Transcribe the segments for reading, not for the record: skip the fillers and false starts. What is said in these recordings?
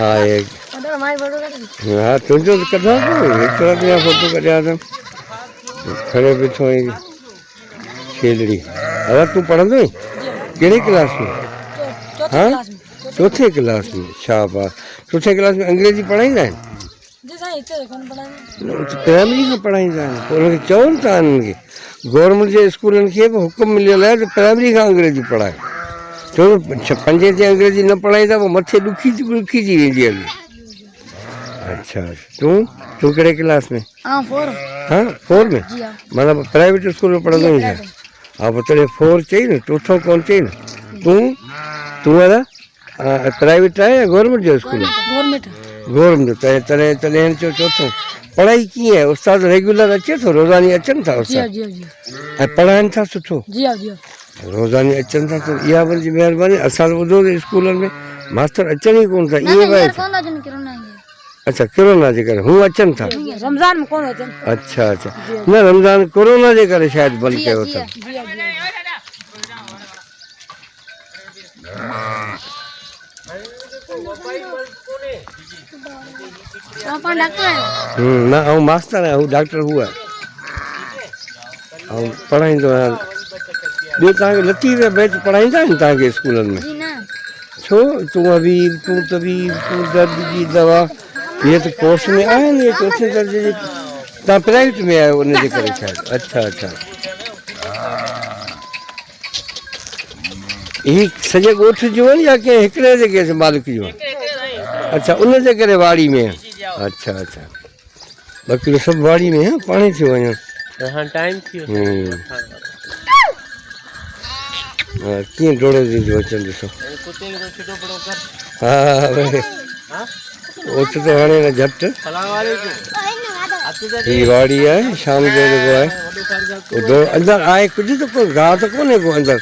हाँ एक हाँ तुझो तो कदा एतिरा ॾींहं फोटो कढिया अथमि खड़े पिछो ई खेलड़ी। अरे तूं पढ़ंदो आहीं कहिड़ी क्लास में? हाँ चौथे क्लास में। शाबाश। चौथे क्लास में अंग्रेजी पढ़ाईंदा आहिनि? प्राइमरी खां पढ़ाईंदा आहिनि। पोइ उनखे चवनि था हिननि खे गवर्नमेंट जे स्कूलनि खे बि हुकुम मिलियल आहे त प्राइमरी खां अंग्रेजी पढ़ाए। छो पंजे ते अंग्रेजी न पढ़ाईंदा पोइ मथे ॾुखी थी वेंदी अॻे। अच्छा तूं तूं कहिड़े क्लास में? हाँ 4 में। माना प्राइवेट स्कूल में पढ़ंदो आहीं छा? हा पोइ तॾहिं 4 चई न चोथों कोन चई न। तूं वारा प्राइवेट आहे या गवर्नमेंट जो स्कूल आहे? गवर्नमेंट तॾहिं हिन चयो चोथों। पढ़ाई कीअं आहे? उस्ताद रेगुलर अचे थो? रोज़ानी अचनि था उस्ताद ऐं पढ़ाइनि था सुठो? रोज़ानी अचनि था त इहा वरी महिरबानी। असां ॿुधो त स्कूलनि में मास्तर अचनि ई कोन था ईअं भाई। अच्छा कोरोना जे करे हू अचनि था? रमज़ान में कोन अचनि। अच्छा अच्छा न रमज़ान कोरोना जे करे शायदि बंदि कयो अथनि। न ऐं मास्तर आहे हू डॉक्टर हू आहे ऐं पढ़ाईंदो आहे। ॿियो तव्हांखे लतीफ़ बैच पढ़ाईंदा आहिनि तव्हांखे स्कूलनि में? छो तूं अबीब तूं तबीब तूं दर्द जी दवा इहे त कोर्स में आहिनि। चौथे दर्जे जे तव्हां प्राइवेट में आहियो उनजे करे शायदि। अच्छा अच्छा ही सॼे ॻोठ जो आहिनि या कंहिं हिकिड़े जे कंहिं मालिक जो? अच्छा उनजे करे वाड़ी में आहे। अच्छा अच्छा बाक़ी सभु वाड़ी में आहे पाणे थी वञनि। कीअं डोड़ो ॾींदियूं अचनि ॾिसो। हा ओच त हाणे न झटि ही वाड़ी आहे शाम जो जेको आहे अंदरि आहे कुझु त कोन गाह त कोन्हे को अंदरि।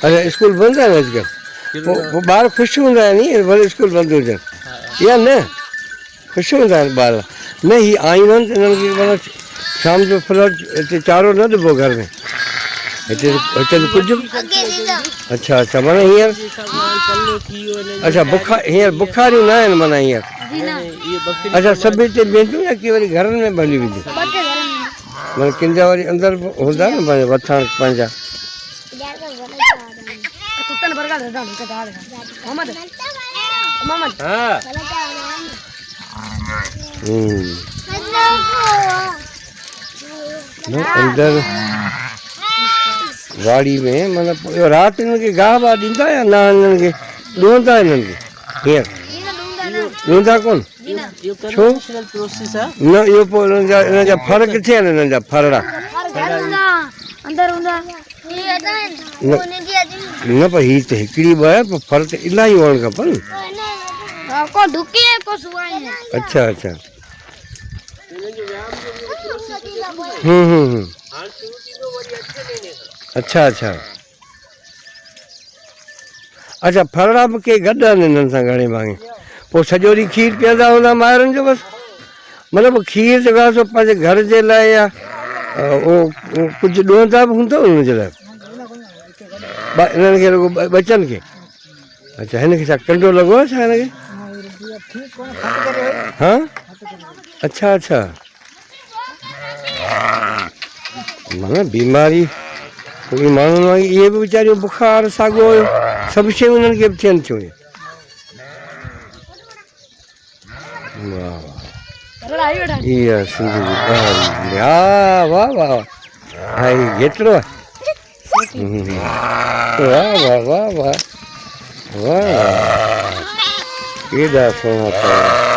अच्छा स्कूल बंदि आहे अॼुकल्ह? पोइ ॿार ख़ुशि हूंदा आहिनि भले स्कूल बंदि हुजनि या न? ख़ुशि हूंदा आहिनि ॿार? न ही आयूं आहिनि त हिननि खे माना शाम जो फ्लड हिते चारो न ॾिबो घर में हिते कुझु? अच्छा अच्छा माना हींअर अच्छा हींअर बुखारियूं न आहिनि माना हींअर? अच्छा सभु हिते वेंदियूं या की वरी घरनि में भली वेंदियूं? माना किन जा वरी अंदरि हूंदा न पंहिंजा वथाण पंहिंजा। अंदरि वाड़ी में माना राति हिननि खे गाह वाह ॾींदा या न? हिननि खे ॾुहंदा हिननि खे हींअर ॾुहंदा कोन? छो न इहो पोइ हिननि जा फर किथे आहिनि? हिननि जा फरड़ा न पर हीअ त हिकिड़ी ॿ आहे पर फर त इलाही हुअणु खपनि। अच्छा अच्छा अच्छा अच्छा अच्छा फरड़ा बि के गॾु आहिनि हिननि सां घणे भाङे? पोइ सॼो ॾींहुं खीरु पीअंदा हूंदा माइरुनि जो बसि? मतिलबु खीर जेको आहे सो पंहिंजे घर जे लाइ या उहो कुझु ॾुहंदा बि हूंदव हुनजे लाइ हिननि खे रुगो बचनि खे? अच्छा हिनखे छा कंडो लॻो आहे छा हिनखे? हा अच्छा अच्छा माना बीमारी माण्हुनि वांगुरु इहे बि वीचारियूं बुखार साॻियो हुयो सभु शयूं हिननि खे बि थियनि थियूं। वाह इहा सिंधी हा वाह वाह हा हेतिरो आहे। वाह वाह वाह वाह वाह केॾा सुहिणा अथव।